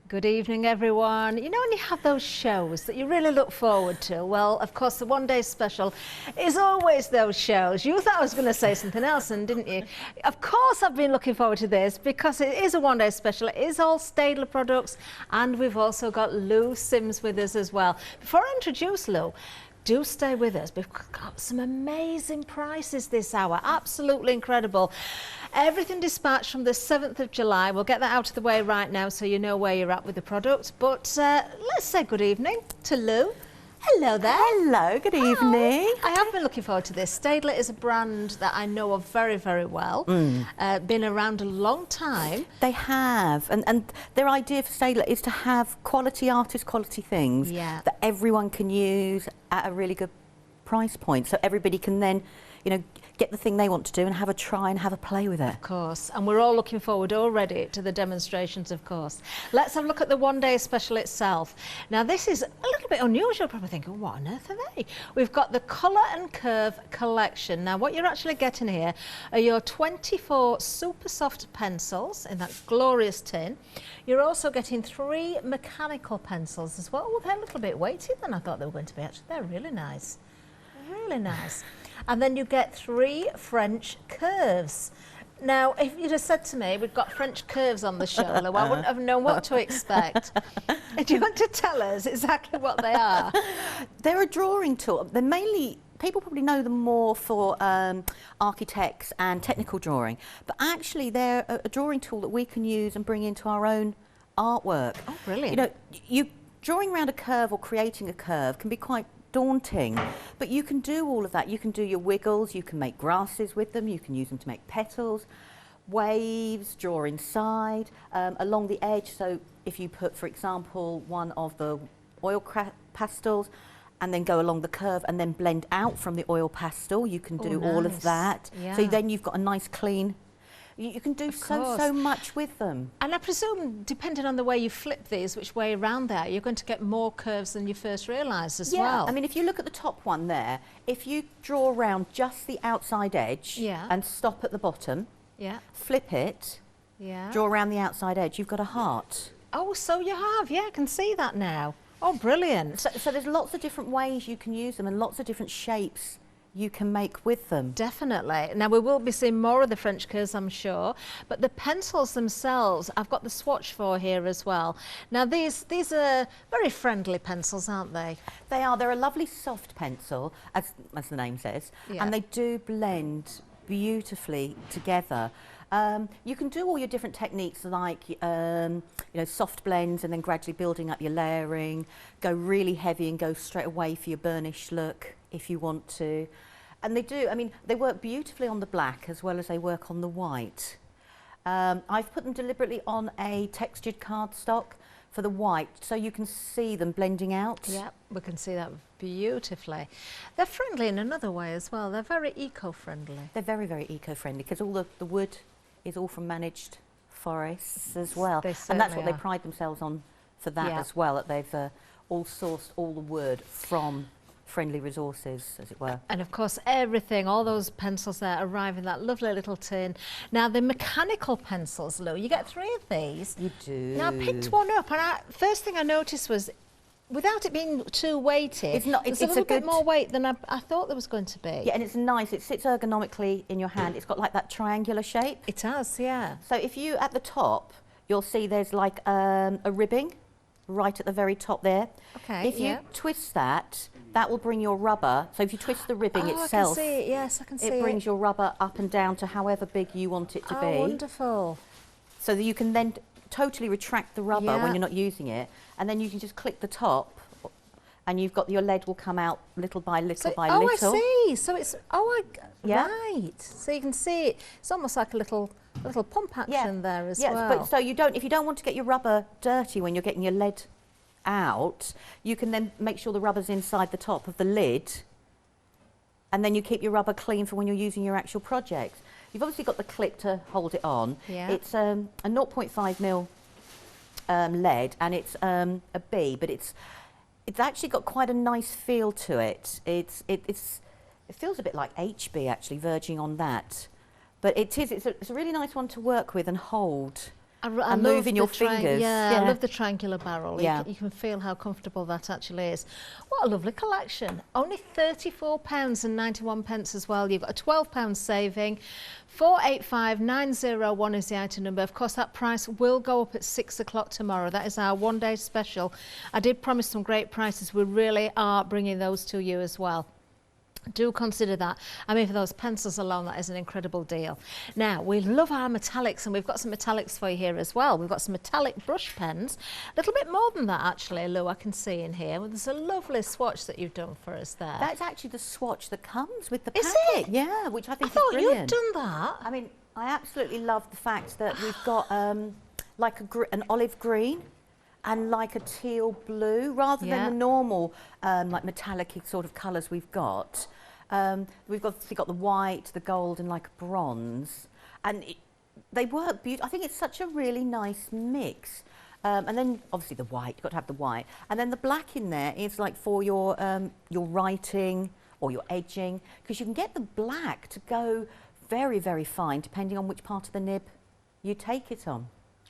Good evening, everyone. You know when you have those shows that you really look forward to? Well, of course, the One Day Special is always those shows. You thought I was going to say something else, and didn't you? Of course, I've been looking forward to this because it is a One Day Special. It is all Staedtler products, and we've also got Lou Sims with us as well. Before I introduce Lou, do stay with us. We've got some amazing prices this hour. Absolutely incredible. Everything dispatched from the 7th of July. We'll get that out of the way right now so you know where you're at with the product. But let's say good evening to Lou. Hello there. Hello, good evening. I have been looking forward to this. Staedtler is a brand that I know of very, very well. Been around a long time. They have, and their idea for Staedtler is to have quality artists, quality things that everyone can use at a really good price point. So everybody can then, you know, get the thing they want to do and have a try and have a play with it. Of course, and we're all looking forward already to the demonstrations, of course. Let's have a look at the One Day Special itself. Now this is a little bit unusual, probably thinking, what on earth are they? We've got the Colour and Curve collection. Now what you're actually getting here are your 24 super soft pencils in that glorious tin. You're also getting 3 mechanical pencils as well. Oh, they're a little bit weighty than I thought they were going to be. Actually, they're really nice. Really nice. And then you get 3 French curves. Now, if you'd have said to me, we've got French curves on the show, Lou, I wouldn't have known what to expect. Do you want to tell us exactly what they are? They're a drawing tool. They're mainly, people probably know them more for architects and technical drawing, but actually they're a drawing tool that we can use and bring into our own artwork. Oh, brilliant. You know, drawing around a curve or creating a curve can be quite daunting, but you can do all of that. You can do your wiggles, you can make grasses with them, you can use them to make petals, waves, draw inside, along the edge. So if you put, for example, one of the oil pastels and then go along the curve and then blend out from the oil pastel, you can do all of that. So then you've got a nice clean. You can do so much with them. And I presume, depending on the way you flip these, which way around there, you're going to get more curves than you first realised as well. I mean, if you look at the top one there, if you draw around just the outside edge and stop at the bottom, flip it, draw around the outside edge, you've got a heart. Oh, so you have, I can see that now. Oh, brilliant. So there's lots of different ways you can use them and lots of different shapes you can make with them. Definitely. Now we will be seeing more of the French curves, I'm sure, but the pencils themselves, I've got the swatch for here as well. Now these are very friendly pencils, aren't they? They are. They're a lovely soft pencil, as the name says, and they do blend beautifully together. You can do all your different techniques like you know, soft blends and then gradually building up your layering, go really heavy and go straight away for your burnished look if you want to. And they do, I mean, they work beautifully on the black as well as they work on the white. I've put them deliberately on a textured cardstock for the white so you can see them blending out. Yeah, we can see that beautifully. They're friendly in another way as well. They're very eco-friendly. They're very, very eco-friendly because all the wood is all from managed forests as well. And that's what they pride themselves on for that as well, that they've all sourced all the wood from friendly resources, as it were. And of course everything, all those pencils there arrive in that lovely little tin. Now the mechanical pencils, Lou, you get 3 of these. You do. Now I picked one up and first thing I noticed was, without it being too weighty, it's a little bit more weight than I thought there was going to be. Yeah, and it's nice. It sits ergonomically in your hand. It's got like that triangular shape. It has, yeah. So if you, at the top, you'll see there's like a ribbing right at the very top there. Okay, if you twist that, that will bring your rubber. So if you twist the ribbing itself, I can see it. Yes, I can see it. It brings your rubber up and down to however big you want it to be. Oh, wonderful. So that you can then totally retract the rubber when you're not using it, and then you can just click the top and you've got your lead will come out little by little by little. Oh, I see. So it's, right. So you can see it. It's almost like a little pump action there as well. But so if you don't want to get your rubber dirty when you're getting your lead out, you can then make sure the rubber's inside the top of the lid, and then you keep your rubber clean for when you're using your actual project. You've obviously got the clip to hold it on. Yeah. It's a 0.5mm lead, and it's a B, but it's actually got quite a nice feel to it. It feels a bit like HB actually, verging on that. But it's a really nice one to work with and hold. and moving your fingers. Yeah, I love the triangular barrel. Yeah. You can feel how comfortable that actually is. What a lovely collection. Only £34.91 as well. You've got a £12 saving. 485901 is the item number. Of course, that price will go up at 6 o'clock tomorrow. That is our one-day special. I did promise some great prices. We really are bringing those to you as well. Do consider that. I mean, for those pencils alone, that is an incredible deal. Now, we love our metallics, and we've got some metallics for you here as well. We've got some metallic brush pens. A little bit more than that, actually, Lou, I can see in here. Well, there's a lovely swatch that you've done for us there. That's actually the swatch that comes with the packet. Is it? Yeah, which I think is brilliant. I thought you'd done that. I mean, I absolutely love the fact that we've got like an olive green and like a teal blue, rather than the normal like metallic sort of colours we've got. We've got the white, the gold, and like a bronze, and they work beautiful. I think it's such a really nice mix. And then obviously the white, you've got to have the white, and then the black in there is like for your writing or your edging, because you can get the black to go very, very fine depending on which part of the nib you take it on.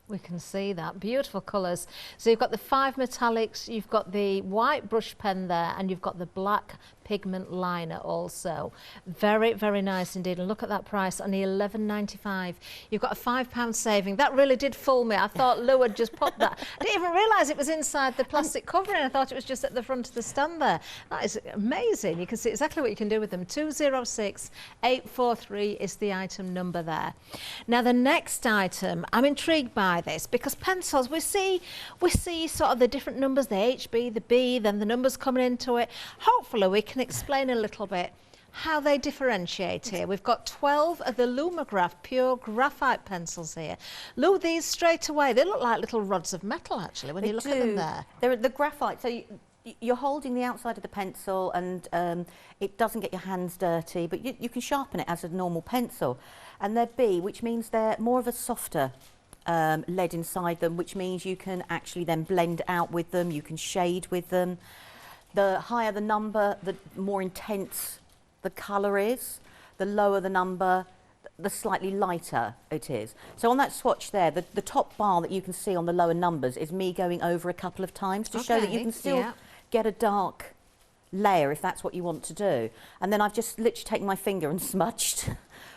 We can see that. Beautiful colours. So you've got the 5 metallics, you've got the white brush pen there, and you've got the black pigment liner also. Very, very nice indeed. And look at that price, only £11.95. You've got a £5 saving. That really did fool me. I thought Lou had just popped that. I didn't even realise it was inside the plastic covering. I thought it was just at the front of the stand there. That is amazing. You can see exactly what you can do with them. 206843 is the item number there. Now the next item, I'm intrigued by this, because pencils, we see sort of the different numbers, the HB, the B, then the numbers coming into it. Hopefully we can explain a little bit how they differentiate here. We've got 12 of the Lumograph pure graphite pencils here. Lou, these straight away, they look like little rods of metal actually when you look at them there. They're the graphite, so you're holding the outside of the pencil, and it doesn't get your hands dirty, but you can sharpen it as a normal pencil. And they're B, which means they're more of a softer lead inside them, which means you can actually then blend out with them, you can shade with them. The higher the number, the more intense the colour is. The lower the number, the slightly lighter it is. So on that swatch there, the top bar that you can see on the lower numbers is me going over a couple of times to show that you can still get a dark layer if that's what you want to do. And then I've just literally taken my finger and smudged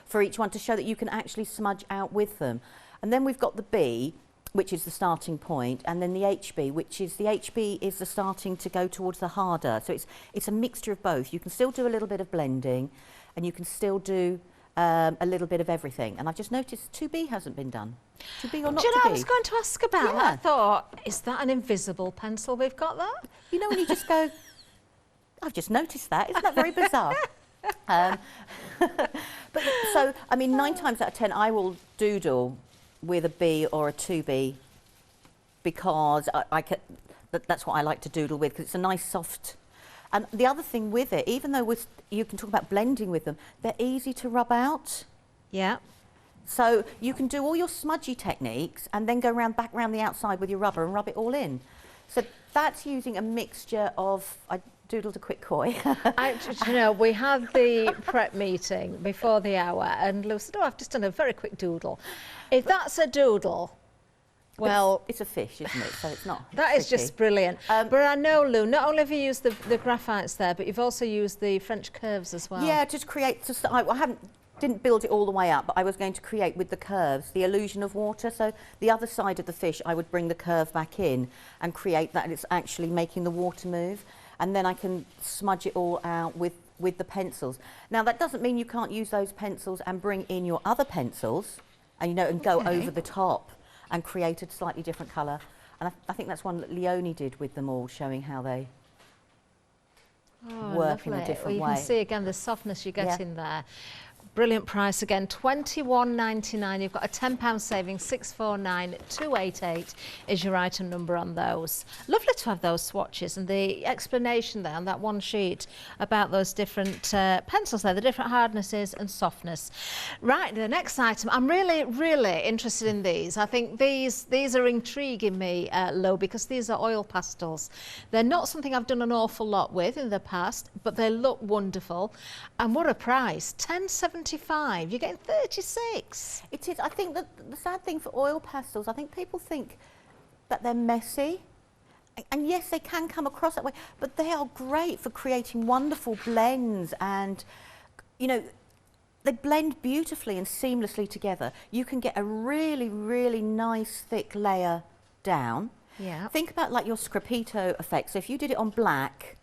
for each one to show that you can actually smudge out with them. And then we've got the B, which is the starting point, and then the HB, which is the starting to go towards the harder. So it's a mixture of both. You can still do a little bit of blending, and you can still do a little bit of everything. And I've just noticed 2B hasn't been done. 2B or not 2B? Do you know, I was going to ask about that. I thought, is that an invisible pencil we've got there? You know when you just go, I've just noticed that. Isn't that very bizarre? But so, I mean, 9 times out of 10, I will doodle with a B or a 2B, because that's what I like to doodle with, because it's a nice soft. And the other thing with it, even though you can talk about blending with them, they're easy to rub out. Yeah. So you can do all your smudgy techniques and then go back around the outside with your rubber and rub it all in. So that's using a mixture of, I doodled a quick koi. You know, we had the prep meeting before the hour, and Lou said, oh, I've just done a very quick doodle. If that's a doodle, well... It's a fish, isn't it? So it's not That is just brilliant. But I know, Lou, not only have you used the graphites there, but you've also used the French curves as well. Yeah, just create... I didn't build it all the way up, but I was going to create with the curves the illusion of water. So the other side of the fish, I would bring the curve back in and create that, and it's actually making the water move. And then I can smudge it all out with the pencils. Now, that doesn't mean you can't use those pencils and bring in your other pencils and, and go over the top and create a slightly different colour. And I think that's one that Leonie did with them all, showing how they work in a different way. You can see, again, the softness you get in there. Brilliant price again, £21.99. You've got a £10 saving, 649,288 is your item number on those. Lovely to have those swatches and the explanation there on that one sheet about those different pencils there, the different hardnesses and softness. Right, the next item, I'm really, really interested in these. I think these are intriguing me, Lo, because these are oil pastels. They're not something I've done an awful lot with in the past, but they look wonderful. And what a price, £10.79. £10.75. You're getting 36. It is. I think that the sad thing for oil pastels, I think people think that they're messy. And yes, they can come across that way, but they are great for creating wonderful blends, and, you know, they blend beautifully and seamlessly together. You can get a really, really nice thick layer down. Yeah. Think about like your scripito effect. So if you did it on black,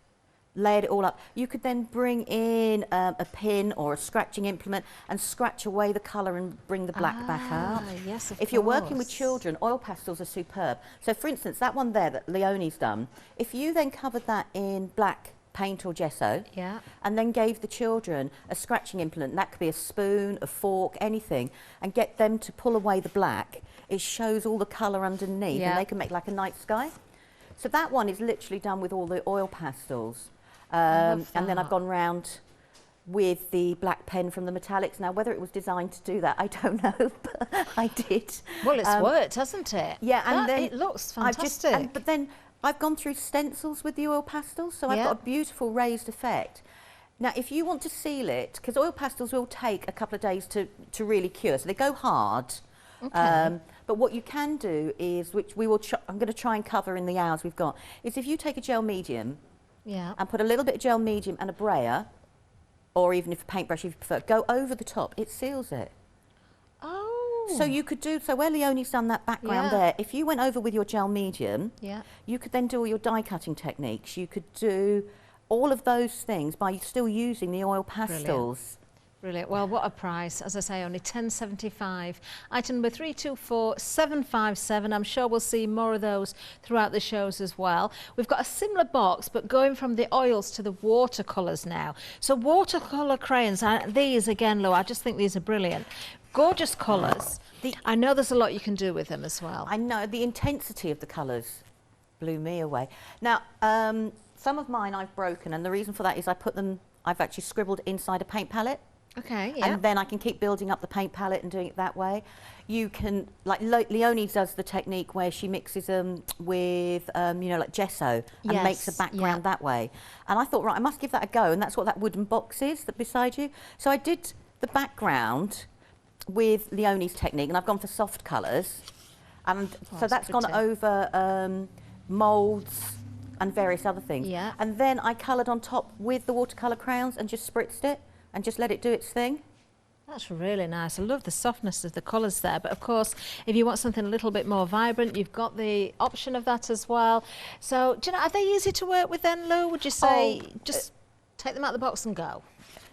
layered it all up, you could then bring in a pin or a scratching implement and scratch away the colour and bring the black back out. Yes, of If you're working with children, oil pastels are superb. So for instance, that one there that Leonie's done, if you then covered that in black paint or gesso, yeah, and then gave the children a scratching implement, that could be a spoon, a fork, anything, and get them to pull away the black, it shows all the colour underneath, and they can make like a night sky. So that one is literally done with all the oil pastels. And then I've gone round with the black pen from the metallics. Now, whether it was designed to do that, I don't know, but I did. Well, it's worked, hasn't it? Yeah, and then it looks fantastic. but then I've gone through stencils with the oil pastels, so I've got a beautiful raised effect. Now, if you want to seal it, because oil pastels will take a couple of days to really cure, so they go hard. Okay. But what you can do is, which we will, I'm going to try and cover in the hours we've got, is if you take a gel medium, and put a little bit of gel medium and a brayer, or even if a paintbrush if you prefer, go over the top, it seals it. Oh. So you could do, so where Leonie's done that background there, if you went over with your gel medium, you could then do all your die cutting techniques. You could do all of those things by still using the oil pastels. Brilliant. Well, what a price. As I say, only £10.75. Item number 324757. I'm sure we'll see more of those throughout the shows as well. We've got a similar box, but going from the oils to the watercolours now. So watercolour crayons, these again, Lou, I just think these are brilliant. Gorgeous colours. I know there's a lot you can do with them as well. I know, the intensity of the colours blew me away. Now, some of mine I've broken, and the reason for that is I've actually scribbled inside a paint palette. Okay, yeah. And then I can keep building up the paint palette and doing it that way. You can, like Leonie does the technique where she mixes them with, you know, like gesso and makes a background that way. And I thought, right, I must give that a go. And that's what that wooden box is that beside you. So I did the background with Leonie's technique, and I've gone for soft colours. And so that's gone over moulds and various other things. Yeah. And then I coloured on top with the watercolour crayons and just spritzed it. And just let it do its thing. That's really nice. I love the softness of the colours there. But of course, if you want something a little bit more vibrant, you've got the option of that as well. So, do you know, are they easy to work with then, Lou? Would you say just take them out of the box and go?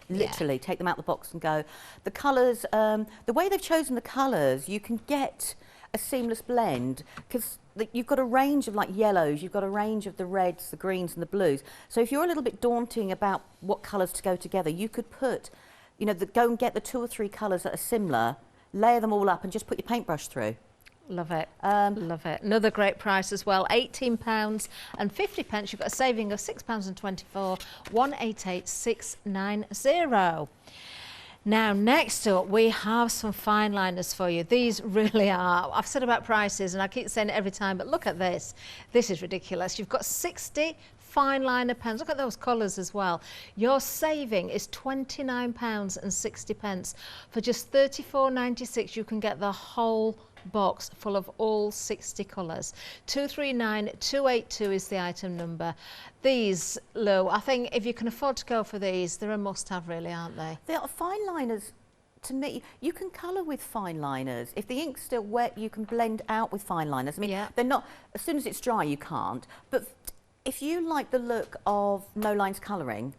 Literally, take them out of the box and go. The colours, the way they've chosen the colours, you can get a seamless blend because you've got a range of like yellows, you've got a range of the reds, the greens and the blues. So if you're a little bit daunting about what colours to go together, you could put, you know, go and get the 2 or 3 colours that are similar, layer them all up and just put your paintbrush through. Love it. Love it. Another great price as well, £18.50. You've got a saving of £6.24, 188690. Now, next up, we have some fine liners for you. These really are, I've said about prices, and I keep saying it every time, but look at this. This is ridiculous. You've got 60 fine liner pens. Look at those colours as well. Your saving is £29.60. For just £34.96, you can get the whole box full of all 60 colours. 239282 is the item number. These, Lou, I think if you can afford to go for these, they're a must-have really, aren't they? They are fine liners. To me, you can colour with fine liners. If the ink's still wet, you can blend out with fine liners. I mean, they're not, as soon as it's dry, you can't. But if you like the look of no lines colouring,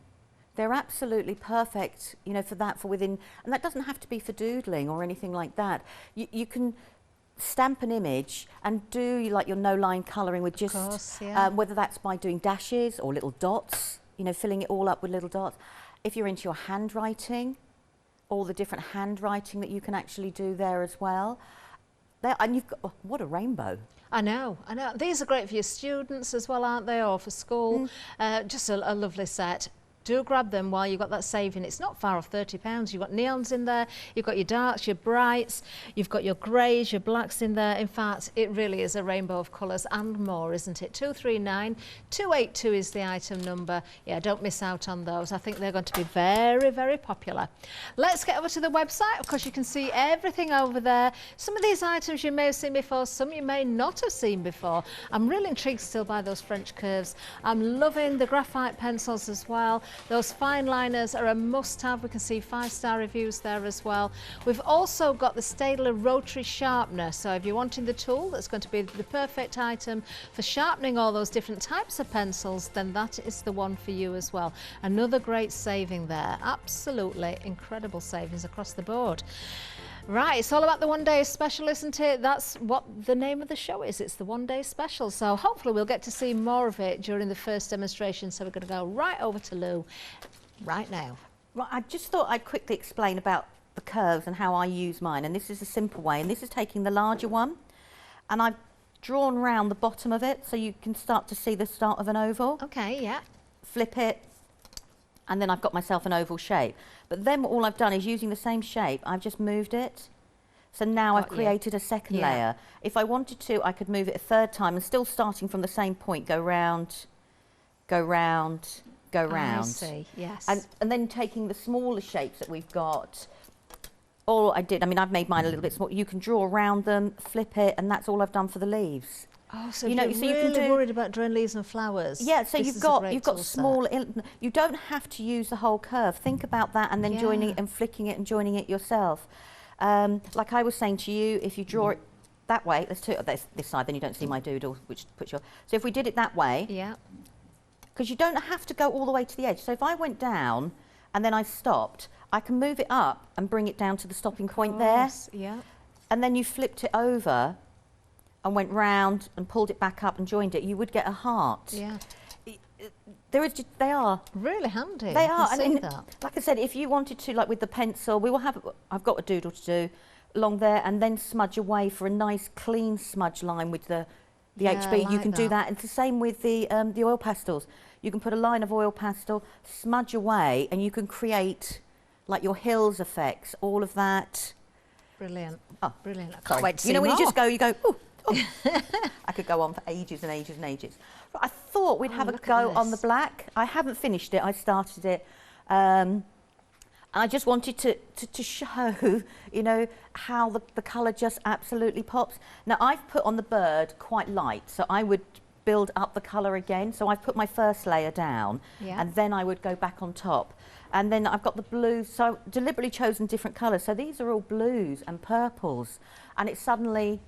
they're absolutely perfect, you know, for that, for within, and that doesn't have to be for doodling or anything like that. You can stamp an image and do like your no line colouring with just, whether that's by doing dashes or little dots, you know, filling it all up with little dots. If you're into your handwriting, all the different handwriting that you can actually do there as well. There, and you've got, oh, what a rainbow. I know, I know. These are great for your students as well, aren't they, or for school. Just a lovely set. do grab them while you've got that saving. It's not far off £30. You've got neons in there, you've got your darks, your brights, you've got your greys, your blacks in there. In fact, it really is a rainbow of colours and more, isn't it? 239282 is the item number. Yeah, don't miss out on those. I think they're going to be very, very popular. Let's get over to the website. Of course, you can see everything over there. Some of these items you may have seen before, some you may not have seen before. I'm really intrigued still by those French curves. I'm loving the graphite pencils as well. Those fine liners are a must-have. We can see 5-star reviews there as well. We've also got the Staedtler Rotary sharpener. So if you're wanting the tool that's going to be the perfect item for sharpening all those different types of pencils, then that is the one for you as well. Another great saving there. Absolutely incredible savings across the board. Right, it's all about the One Day Special, isn't it? That's what the name of the show is. It's the One Day Special. So hopefully we'll get to see more of it during the first demonstration. So we're going to go right over to Lou right now. Right, I just thought I'd quickly explain about the curves and how I use mine. And this is a simple way. And this is taking the larger one. And I've drawn round the bottom of it so you can start to see the start of an oval. Okay, yeah. Flip it. And then I've got myself an oval shape. But then all I've done is using the same shape, I've just moved it. So now I've created a second layer. If I wanted to, I could move it a third time and still starting from the same point, go round, go round, go round. I see, yes. And then taking the smaller shapes that we've got, all I did, I mean, I've made mine a little bit small. You can draw around them, flip it, and that's all I've done for the leaves. Oh, so you know, so you can do worried about drawing leaves and flowers. Yeah, so you've got small. You don't have to use the whole curve. Think about that, and then joining it and flicking it and joining it yourself. Like I was saying to you, if you draw it that way, let's do it this side. Then you don't see my doodle, which puts your. So if we did it that way, yeah, because you don't have to go all the way to the edge. So if I went down and then I stopped, I can move it up and bring it down to the stopping point there. Yeah, and then you flipped it over and went round and pulled it back up and joined it, you would get a heart. Yeah. They are really handy. They are. I mean, like I said, if you wanted to, like with the pencil, we will have. I've got a doodle to do along there, and then smudge away for a nice clean smudge line with the HB. You can do that. It's the same with the oil pastels. You can put a line of oil pastel, smudge away, and you can create like your hills effects, all of that. Brilliant. Oh, brilliant. I can't wait to see You know, when more. you just go, you go, ooh. Oh. I could go on for ages and ages and ages. But I thought we'd have a go on the black. I haven't finished it. I started it. And I just wanted to show, you know, how the colour just absolutely pops. Now, I've put on the bird quite light, so I would build up the colour again. So I've put my first layer down, and then I would go back on top. And then I've got the blues, so I've deliberately chosen different colours. So these are all blues and purples, and it suddenly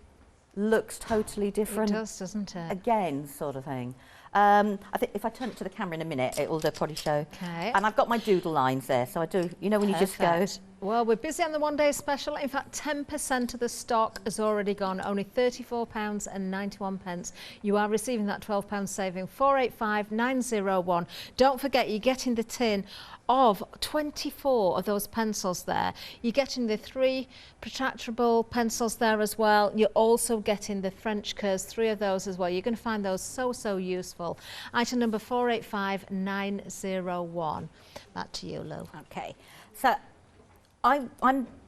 looks totally different. It does, doesn't it? Again, sort of thing. I think if I turn it to the camera in a minute, it will probably show. Okay. And I've got my doodle lines there, so I do, you know, when you just go. Well, we're busy on the One Day Special. In fact, 10% of the stock has already gone, only £34.91. You are receiving that £12 saving, 485901. Don't forget, you're getting the tin of 24 of those pencils there. You're getting the 3 retractable pencils there as well. You're also getting the French curves, 3 of those as well. You're going to find those so useful. Item number 485901. Back to you, Lou. Okay, so I'm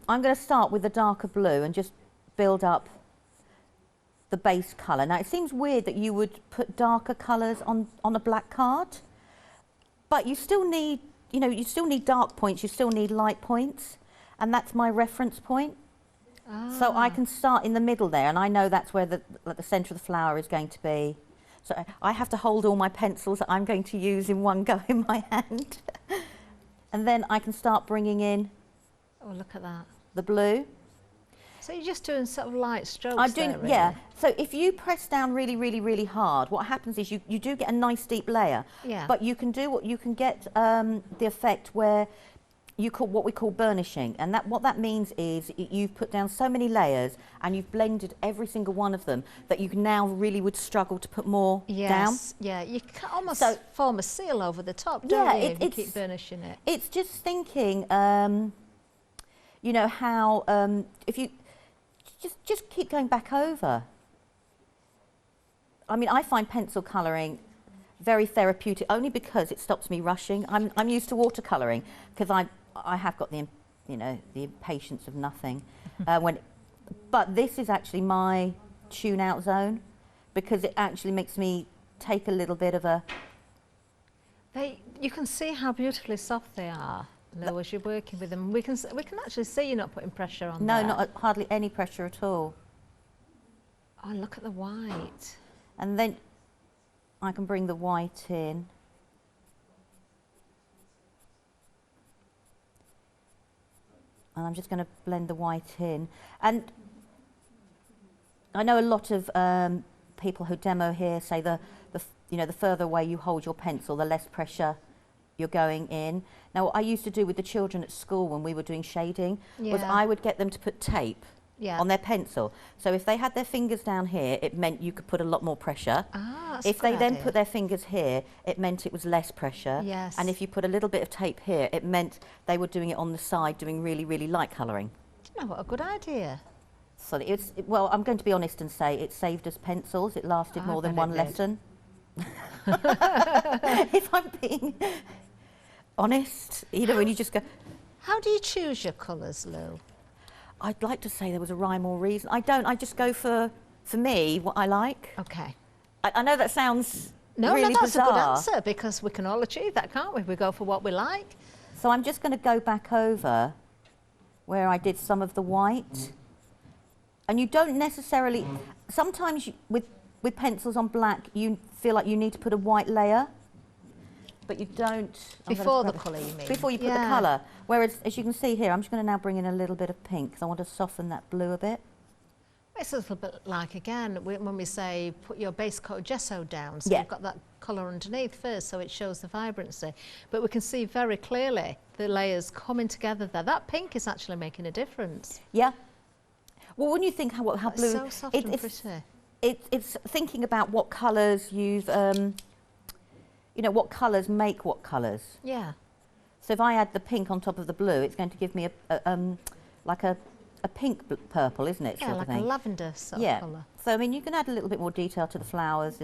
going to start with the darker blue and just build up the base colour. Now, it seems weird that you would put darker colours on a black card, but you still need, you know, you still need dark points, you still need light points, and that's my reference point. So I can start in the middle there, and I know that's where the centre of the flower is going to be. So I have to hold all my pencils that I'm going to use in one go in my hand. And then I can start bringing in. Oh, look at that. The blue. So you're just doing sort of light strokes I'm doing, there, really? yeah. So if you press down really hard, what happens is you do get a nice deep layer. Yeah. But you can do you can get the effect where you call what we call burnishing, and what that means is you've put down so many layers and you've blended every single one of them that you now really would struggle to put more down. Yeah, you can almost form a seal over the top, don't you, if you keep burnishing it. It's just thinking, you know, how if you just keep going back over. I mean, I find pencil colouring, very therapeutic, only because it stops me rushing. I'm used to watercolouring because I have got the, you know, the impatience of nothing. But this is actually my tune-out zone because it actually makes me take a little bit of a... You can see how beautifully soft they are, Lou, as you're working with them. We can actually see you're not putting pressure on No, there. not hardly any pressure at all. Oh, look at the white. And then I can bring the white in. And I'm just going to blend the white in. And I know a lot of people who demo here say you know, the further away you hold your pencil, the less pressure you're going in. Now, what I used to do with the children at school when we were doing shading was I would get them to put tape on their pencil. So if they had their fingers down here, it meant you could put a lot more pressure. If they then put their fingers here, it meant it was less pressure. Yes. And if you put a little bit of tape here, it meant they were doing it on the side, doing really, really light colouring. Do you know what a good idea? So well, I'm going to be honest and say it saved us pencils. It lasted more than one lesson. If I'm being honest, you know, when you just go... How do you choose your colours, Lou? I'd like to say there was a rhyme or reason. I don't. I just go for me, what I like. Okay. I know that sounds No, really that's bizarre. a good answer, because we can all achieve that, can't we? We go for what we like. So I'm just going to go back over where I did some of the white. And you don't necessarily... Sometimes with pencils on black, you feel like you need to put a white layer, but you don't... Before the colour, you mean? Before you put the colour. Whereas, as you can see here, I'm just going to now bring in a little bit of pink, because I want to soften that blue a bit. It's a little bit like, again, when we say put your base coat of gesso down, so you've got that colour underneath first, so it shows the vibrancy. But we can see very clearly the layers coming together there. That pink is actually making a difference. Yeah. Well, when you think how blue... It's so soft and pretty. It's thinking about what colours you've, you know, what colours make what colours. Yeah. So if I add the pink on top of the blue, it's going to give me like a pink purple, isn't it? Yeah, sort like of thing. a lavender sort of colour. So I mean, you can add a little bit more detail to the flowers.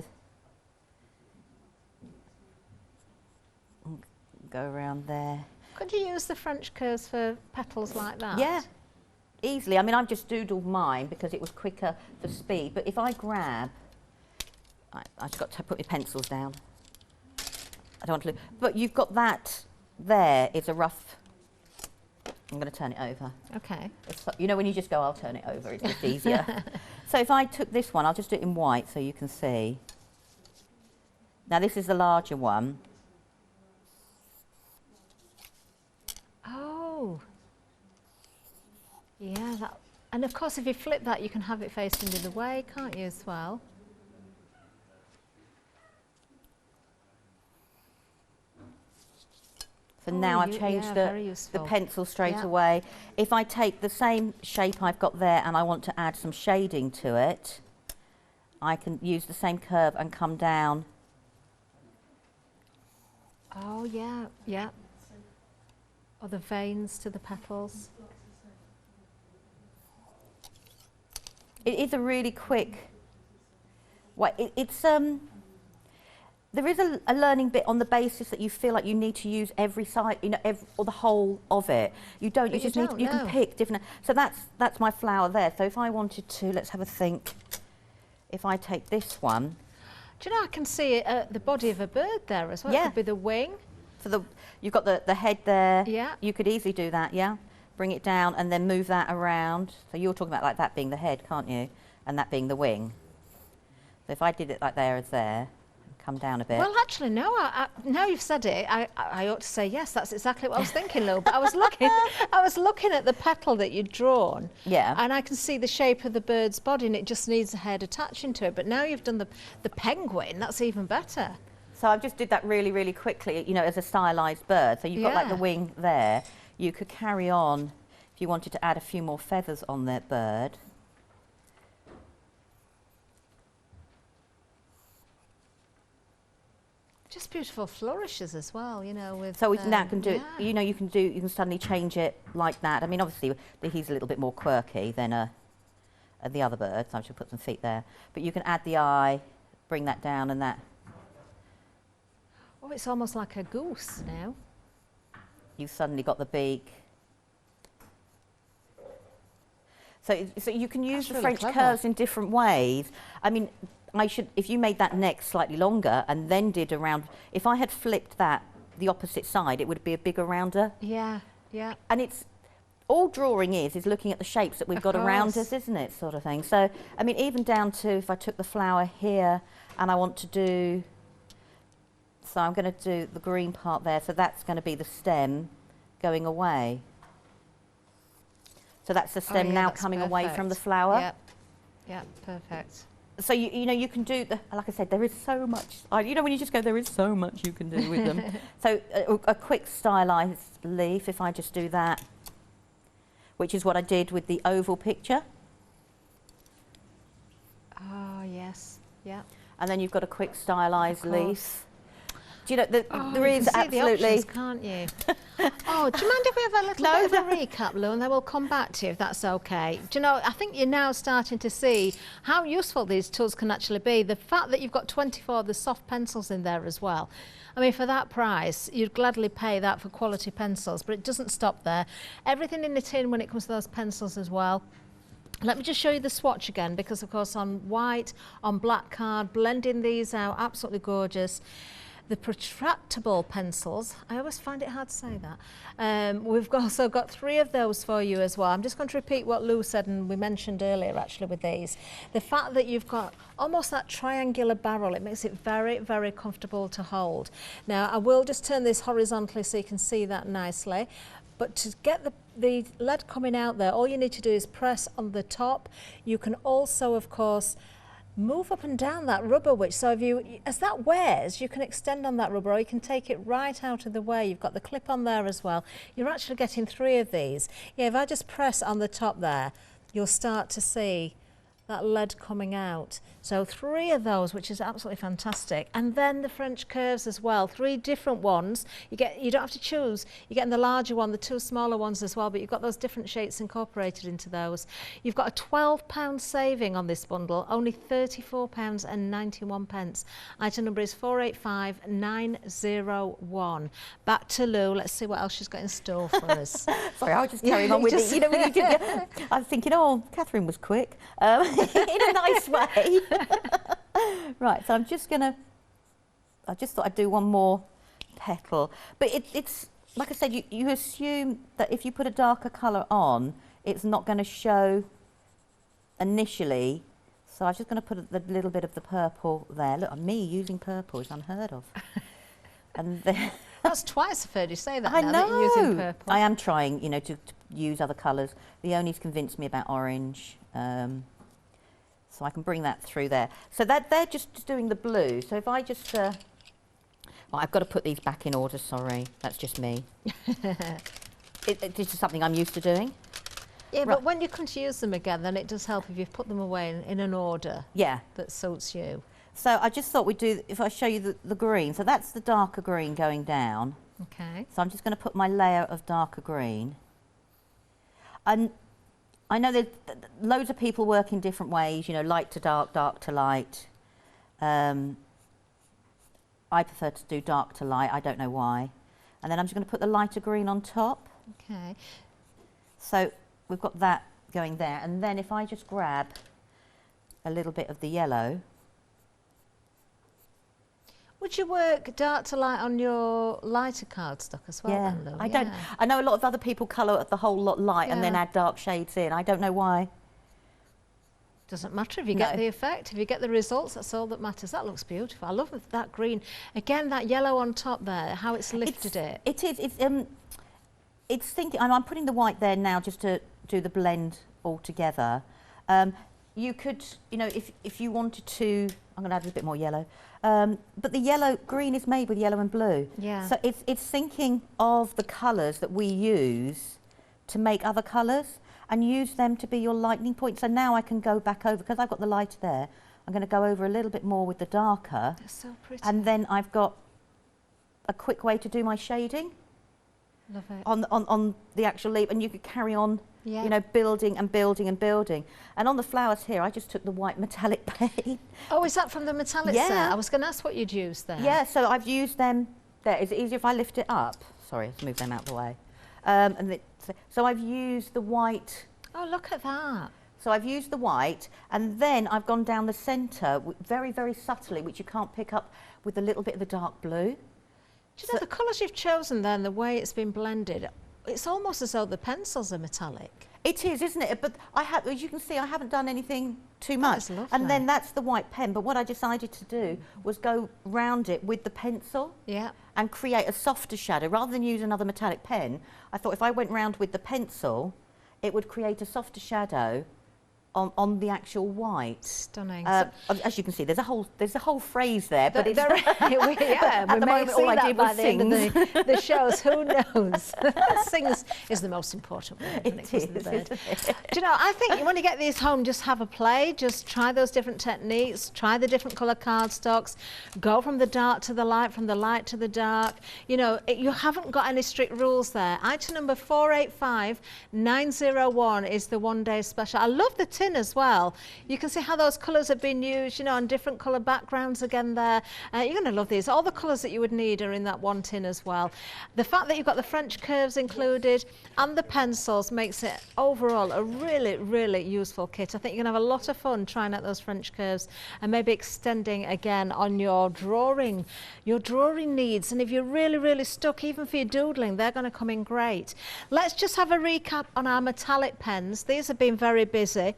Go around there. Could you use the French curves for petals like that? Yeah. Easily. I mean, I've just doodled mine because it was quicker for speed. But if I grab, I've just got to put my pencils down. I don't want to lose. But you've got that there is a rough. I'm going to turn it over. Okay. You know when you just go, I'll turn it over. It's just easier. So if I took this one, I'll just do it in white so you can see. Now this is the larger one. Oh. Yeah, and of course if you flip that you can have it facing the other way, can't you, as well? So now I've changed the pencil straight away. If I take the same shape I've got there and I want to add some shading to it, I can use the same curve and come down. Oh yeah, yeah. Or the veins to the petals. It is a really quick. There is a learning bit on the basis that you feel like you need to use every side, you know, or the whole of it. You don't. You just need. You can pick different. So that's my flower there. So if I wanted to, let's have a think. If I take this one. Do you know I can see the body of a bird there as well? Yeah. It could be the wing. So you've got the head there. Yeah. You could easily do that. Yeah. Bring it down and then move that around. So you're talking about like that being the head, can't you? And that being the wing. So if I did it like there as there. Come down a bit. Well, actually, no. Now you've said it, I ought to say yes. That's exactly what I was thinking, Lou. But I was looking at the petal that you'd drawn. Yeah. And I can see the shape of the bird's body, and it just needs a head attaching to it. But now you've done the penguin. That's even better. So I just did that really, really quickly. You know, as a stylised bird. So you've got like the wing there. You could carry on if you wanted to add a few more feathers on that bird. Just beautiful flourishes as well, you know. With so we now can do it. You know, you can suddenly change it like that. I mean, obviously he's a little bit more quirky than the other birds. I should put some feet there, but you can add the eye, bring that down, and that Oh, it's almost like a goose now. You've suddenly got the beak. So you can use the French curves in different ways. I mean, if you made that neck slightly longer and then did around, if I had flipped that the opposite side, it would be a bigger rounder. Yeah, yeah. And it's, all drawing is looking at the shapes that we've got around us, isn't it, sort of thing. So, I mean, even down to if I took the flower here and I want to do, so I'm going to do the green part there, so that's going to be the stem going away. So that's the stem now coming away from the flower. Yep, yep, perfect. So you know, you can do like I said, there is so much. You know, when you just go, there is so much you can do with them. So a quick stylized leaf, if I just do that, which is what I did with the oval picture. Oh yes, yeah. And then you've got a quick stylized leaf. Do you know, there is absolutely... the options, can't you? Oh, do you mind if we have a little bit of a recap, Lou, and then we'll come back to you if that's okay. Do you know, I think you're now starting to see how useful these tools can actually be. The fact that you've got 24 of the soft pencils in there as well. I mean, for that price, you'd gladly pay that for quality pencils, but it doesn't stop there. Everything in the tin when it comes to those pencils as well. Let me just show you the swatch again, because of course on white, on black card, blending these out, absolutely gorgeous. The protractable pencils, I always find it hard to say that. We've also got 3 of those for you as well. I'm just going to repeat what Lou said and we mentioned earlier actually with these. The fact that you've got almost that triangular barrel, it makes it very, very comfortable to hold. Now I will just turn this horizontally so you can see that nicely. But to get the lead coming out there, all you need to do is press on the top. You can also, of course, move up and down that rubber, which so as that wears, you can extend on that rubber or you can take it right out of the way. You've got the clip on there as well. You're actually getting 3 of these. Yeah, if I just press on the top there, you'll start to see that lead coming out. So 3 of those, which is absolutely fantastic. And then the French curves as well, 3 different ones. You don't have to choose. You're getting the larger one, the 2 smaller ones as well, but you've got those different shapes incorporated into those. You've got a £12 saving on this bundle, only £34.91. Item number is 485901. Back to Lou, let's see what else she's got in store for us. Sorry, I was just carrying on with it. You know, when you did, I was thinking, oh, Catherine was quick. In a nice way. Right, so I just thought I'd do one more petal. But it's like I said, you assume that if you put a darker colour on, it's not going to show initially. So I'm just going to put a little bit of the purple there. Look, me using purple is unheard of. And then that's twice I've heard you say that. I know. That you're using purple. I am trying, you know, to use other colours. The Oni's convinced me about orange. So I can bring that through there. So they're just doing the blue. So if I just, well, I've got to put these back in order, sorry. That's just me. It's just something I'm used to doing. Yeah, right. But when you come to use them again, then it does help if you've put them away in an order that suits you. So I just thought we'd do, if I show you the green, so that's the darker green going down. Okay. So I'm just going to put my layer of darker green. And I know that loads of people work in different ways, you know, light to dark, dark to light. I prefer to do dark to light, I don't know why. And then I'm just going to put the lighter green on top. Okay. So we've got that going there. And then if I just grab a little bit of the yellow. Would you work dark to light on your lighter cardstock as well? Yeah, then, Lou? I don't. I know a lot of other people colour the whole lot light and then add dark shades in. I don't know why. Doesn't matter if you get the effect, if you get the results, that's all that matters. That looks beautiful. I love that green. Again, that yellow on top there, how it's lifted it. It is. It's thinking. I'm putting the white there now just to do the blend all together. You could, you know, if you wanted to, I'm going to add a bit more yellow. But the green is made with yellow and blue. Yeah. So it's thinking of the colours that we use to make other colours and use them to be your lightning point. So now I can go back over, because I've got the lighter there, I'm going to go over a little bit more with the darker. That's so pretty. And then I've got a quick way to do my shading. Love it. On the actual leaf, and you could carry on you know, building and building and building. And on the flowers here, I just took the white metallic paint. Oh, is that from the metallic set? I was going to ask what you'd used there. Yeah, so I've used them there. Is it easier if I lift it up? Sorry, let's move them out of the way. So I've used the white. Oh, look at that. So I've used the white, and then I've gone down the centre very, very subtly, which you can't pick up, with a little bit of the dark blue. Do you know the colours you've chosen then, the way it's been blended, it's almost as though the pencils are metallic. It is, isn't it? But as you can see, I haven't done anything too much. That's lovely. And then that's the white pen. But what I decided to do was go round it with the pencil, and create a softer shadow. Rather than use another metallic pen, I thought if I went round with the pencil, it would create a softer shadow on the actual white. Stunning. As you can see, there's a whole phrase there, but it's we may see that by the end of the shows. Who knows? Sings is the most important word when it comes to the bird. Do you know? I think when you get these home, just have a play. Just try those different techniques. Try the different colour cardstocks. Go from the dark to the light, from the light to the dark. You know, you haven't got any strict rules there. Item number 485901 is the one day special. I love the tin as well. You can see how those colours have been used, you know, on different colour backgrounds again there. You're going to love these. All the colours that you would need are in that one tin as well. The fact that you've got the French curves included and the pencils makes it overall a really, really useful kit. I think you're going to have a lot of fun trying out those French curves and maybe extending again on your drawing needs. And if you're really, really stuck, even for your doodling, they're going to come in great. Let's just have a recap on our metallic pens. These have been very busy.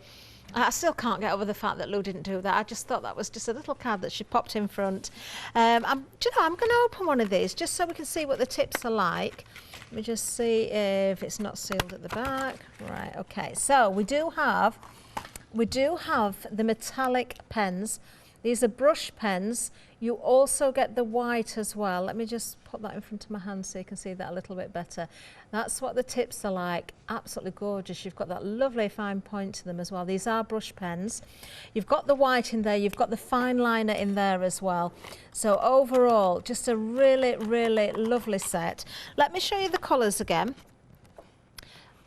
I still can't get over the fact that Lou didn't do that. I just thought that was just a little card that she popped in front. Do you know, I'm going to open one of these just so we can see what the tips are like. Let me just see if it's not sealed at the back. Right, okay. So we do have the metallic pens. These are brush pens. You also get the white as well. Let me just put that in front of my hand so you can see that a little bit better. That's what the tips are like. Absolutely gorgeous. You've got that lovely fine point to them as well. These are brush pens. You've got the white in there. You've got the fine liner in there as well. So overall, just a really, really lovely set. Let me show you the colours again.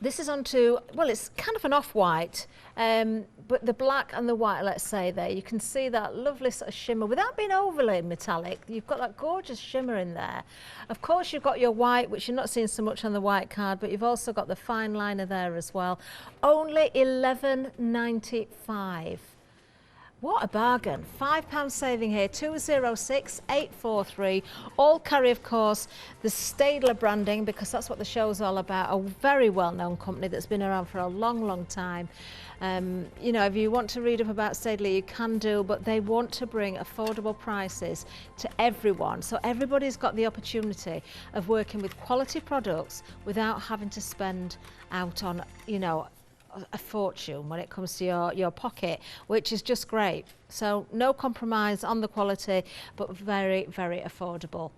This is onto, well, it's kind of an off-white, but the black and the white, let's say there, you can see that lovely sort of shimmer without being overly metallic. You've got that gorgeous shimmer in there. Of course, you've got your white, which you're not seeing so much on the white card, but you've also got the fine liner there as well. Only £11.95. What a bargain. £5 saving here, 206843. All carry, of course, the Staedtler branding, because that's what the show's all about. A very well-known company that's been around for a long, long time. You know, if you want to read up about Staedtler, you can do, but they want to bring affordable prices to everyone. So everybody's got the opportunity of working with quality products without having to spend out on, you know, a fortune when it comes to your pocket, which is just great. So no compromise on the quality, but very, very affordable.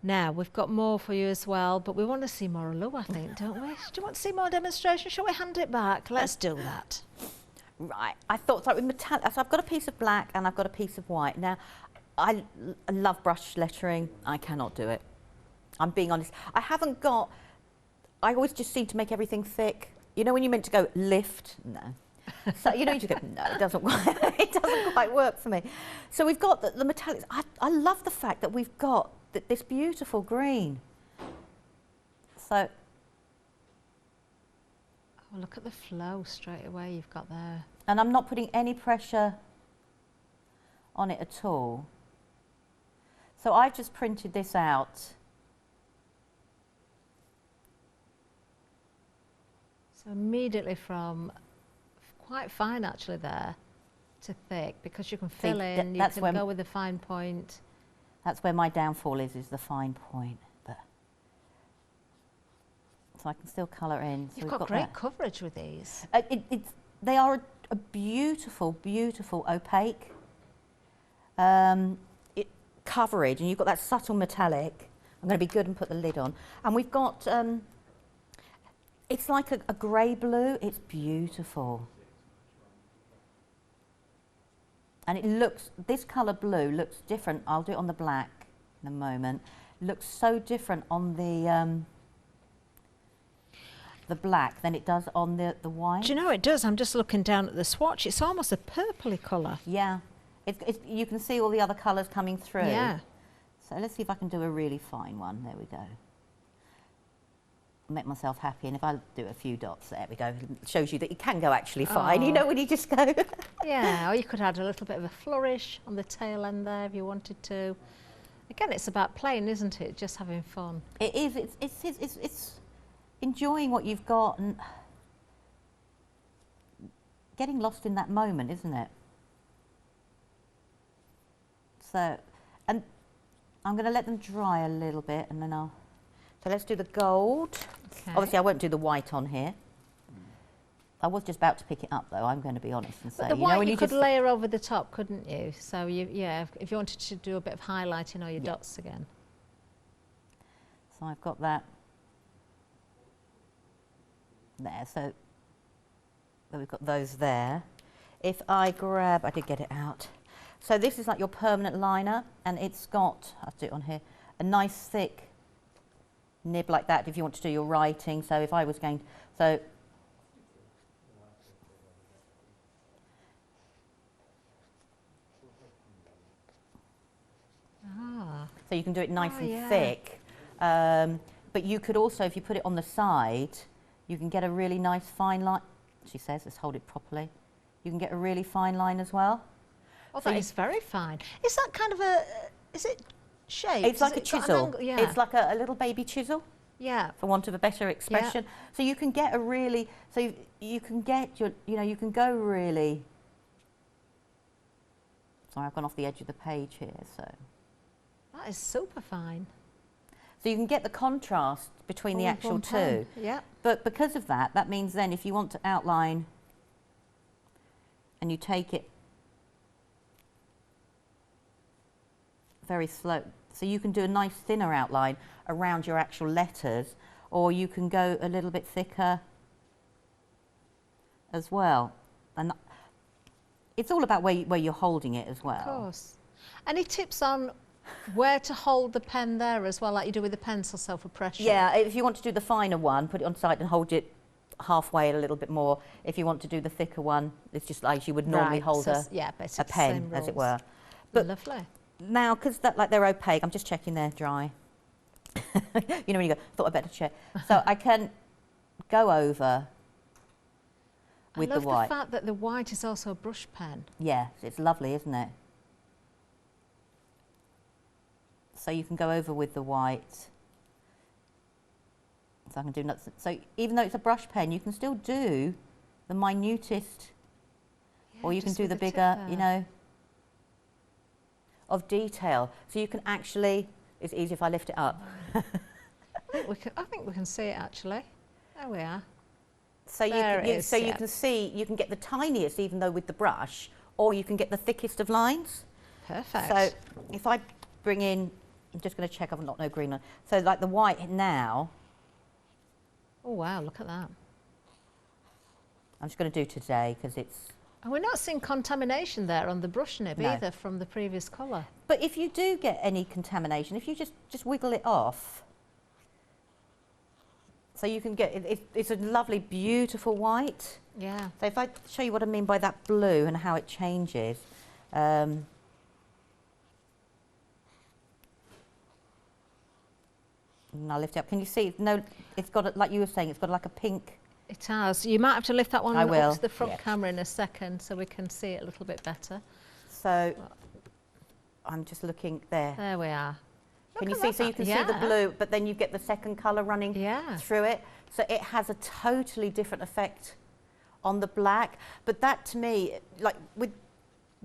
Now we've got more for you as well, but we want to see more of Lou, I think, don't we? Do you want to see more demonstration? Shall we hand it back? Let's do that. Right, I thought with metallic. So I've got a piece of black and I've got a piece of white. Now I love brush lettering. I cannot do it. I'm being honest. I always just seem to make everything thick. You know when you're meant to go lift? No. So you know you just go, no, it doesn't quite work for me. So we've got the metallics. I love the fact that we've got this beautiful green. So oh, look at the flow straight away you've got there. And I'm not putting any pressure on it at all. So I've just printed this out. So immediately from quite fine actually there to thick, because you can fill in, you can go with the fine point. That's where my downfall is the fine point. But so I can still colour in. So You've got great coverage with these. They are a beautiful, beautiful opaque coverage, and you've got that subtle metallic. I'm going to be good and put the lid on. And we've got it's like a grey blue. It's beautiful. And it looks, this colour blue looks different. I'll do it on the black in a moment. It looks so different on the... the black than it does on the white. Do you know it does? I'm just looking down at the swatch. It's almost a purpley colour. Yeah. You can see all the other colours coming through. Yeah. So let's see if I can do a really fine one. There we go. Make myself happy, and if I do a few dots, there we go. It shows you that you can go actually fine. You know when you just go. Yeah, or you could add a little bit of a flourish on the tail end there if you wanted to. Again, it's about playing, isn't it? Just having fun. It is. It's enjoying what you've got and getting lost in that moment, isn't it? So, and I'm going to let them dry a little bit, and then I'll. So let's do the gold. Okay. Obviously, I won't do the white on here. I was just about to pick it up, though. I'm going to be honest and say, but the white you could layer over the top, couldn't you? So yeah, if you wanted to do a bit of highlighting or your dots again. So I've got that there. So we've got those there. If I grab, I did get it out. So this is like your permanent liner, and it's got, I'll do it on here, a nice thick nib like that if you want to do your writing. So if I was going, so you can do it nice and thick. But you could also, if you put it on the side, you can get a really nice fine line. She says, let's hold it properly. You can get a really fine line as well. Oh, so that is very fine. Is that kind of a, is it shaped? It's like a chisel. It's like a little baby chisel. Yeah. For want of a better expression. Yeah. So you can get a really, so you can get your, you can go really, sorry, I've gone off the edge of the page here, so. That is super fine. So you can get the contrast between the actual two. Yeah. But because of that, that means then if you want to outline and you take it very slow, so you can do a nice thinner outline around your actual letters, or you can go a little bit thicker as well. And it's all about where you're holding it as well. Of course. Any tips on where to hold the pen there as well, like you do with the pencil, so for pressure? Yeah, if you want to do the finer one, put it on side and hold it halfway a little bit more. If you want to do the thicker one, it's just like you would normally hold a pen, as it were. But lovely. Now, because they're opaque, I'm just checking they're dry. You know when you go, thought I'd better check. So I can go over with the white. I love the fact that the white is also a brush pen. Yes, it's lovely, isn't it? So you can go over with the white. So I can do nuts. So even though it's a brush pen, you can still do the minutest, or you can do the bigger, of detail. So you can actually, it's easy if I lift it up. I think we can see it actually. There we are. So you can see, you can get the tiniest, even though with the brush, or you can get the thickest of lines. Perfect. So if I bring in, I'm just going to check I've not no green on. So like the white now. Oh wow, look at that. I'm just going to do today because it's. And we're not seeing contamination there on the brush nib either from the previous colour. But if you do get any contamination, if you just wiggle it off, so you can get, it's a lovely, beautiful white. Yeah. So if I show you what I mean by that blue and how it changes. And I'll lift it up. Can you see? No, it's got, like you were saying, it's got like a pink. It has. You might have to lift that one up to the front camera in a second so we can see it a little bit better. So I'm just looking there. There we are. Can you see? So you can see the blue, but then you get the second colour running through it. So it has a totally different effect on the black. But that to me,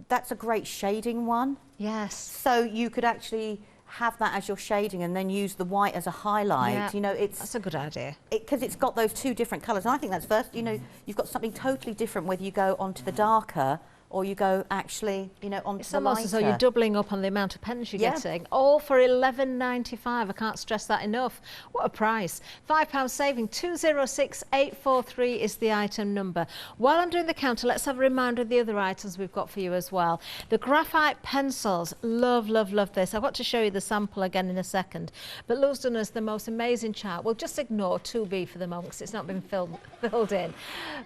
that's a great shading one. Yes. So you could actually have that as your shading and then use the white as a highlight. Yeah. That's a good idea. Because it's got those two different colours. And I think that's you've got something totally different whether you go onto the darker or you go actually, you know, onto it's the lighter. almost as though you're doubling up on the amount of pens you're getting. All for £11.95. I can't stress that enough. What a price. £5 saving. 206843 is the item number. While I'm doing the counter, let's have a reminder of the other items we've got for you as well. The graphite pencils. Love, love, love this. I've got to show you the sample again in a second. But Lou's done us the most amazing chart. We'll just ignore 2B for the moment because it's not been filled in.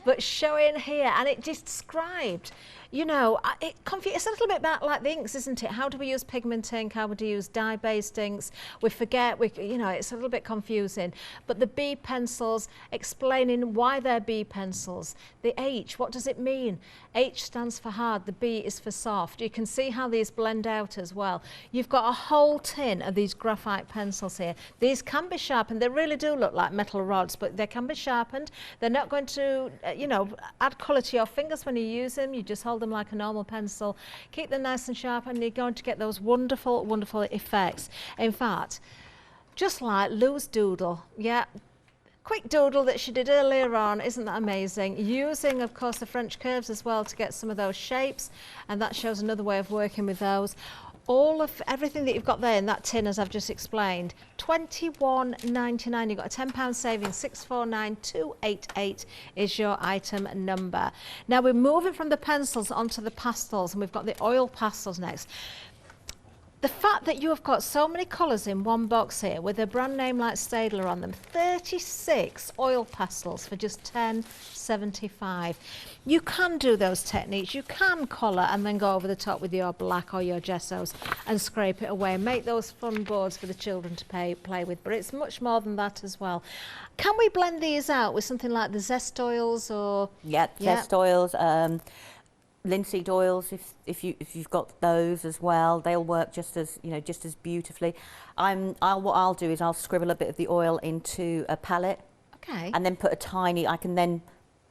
But showing here, and it described, you know, it's a little bit like the inks, isn't it? How do we use pigment ink? How would you use dye-based inks? We forget, you know, it's a little bit confusing. But the B pencils, explaining why they're B pencils. The H, what does it mean? H stands for hard, the B is for soft. You can see how these blend out as well. You've got a whole tin of these graphite pencils here. These can be sharpened. They really do look like metal rods, but they can be sharpened. They're not going to, you know, add colour to your fingers when you use them. You just hold them like a normal pencil. Keep them nice and sharp and you're going to get those wonderful, wonderful effects. In fact, just like Lou's doodle, yeah. Quick doodle that she did earlier on, isn't that amazing? Using, of course, the French curves as well to get some of those shapes, and that shows another way of working with those. Everything that you've got there in that tin, as I've just explained, £21.99. You've got a £10 savings. 649288 is your item number. Now we're moving from the pencils onto the pastels, and we've got the oil pastels next. The fact that you have got so many colours in one box here with a brand name like Staedtler on them, 36 oil pastels for just £10.75. You can do those techniques. You can colour and then go over the top with your black or your gessos and scrape it away and make those fun boards for the children to play with. But it's much more than that as well. Can we blend these out with something like the zest oils or? Yep, zest oils. Linseed oils, if you've got those as well, they'll work just as, you know, just as beautifully. What I'll do is I'll scribble a bit of the oil into a palette, okay, and then I can then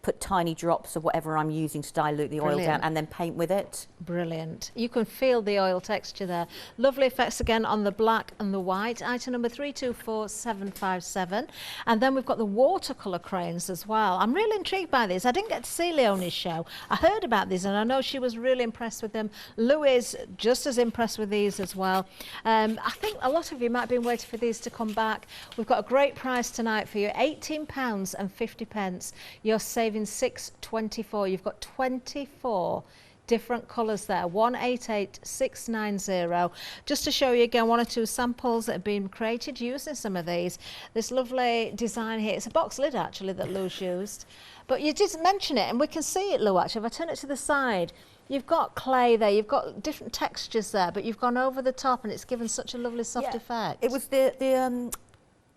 put tiny drops of whatever I'm using to dilute the oil down and then paint with it. Brilliant. You can feel the oil texture there. Lovely effects again on the black and the white. Item number 324757. And then we've got the watercolor crayons as well. I'm really intrigued by these. I didn't get to see Leonie's show. I heard about these and I know she was really impressed with them. Lou is just as impressed with these as well. I think a lot of you might have been waiting for these to come back. We've got a great price tonight for you. £18.50. You're saving £6.24. You've got 24 different colours there. 188690. Just to show you again one or two samples that have been created using some of these. This lovely design here. It's a box lid actually that Lou's used. But you did mention it and we can see it, Lou, actually. If I turn it to the side, you've got clay there, you've got different textures there, but you've gone over the top and it's given such a lovely soft effect. It was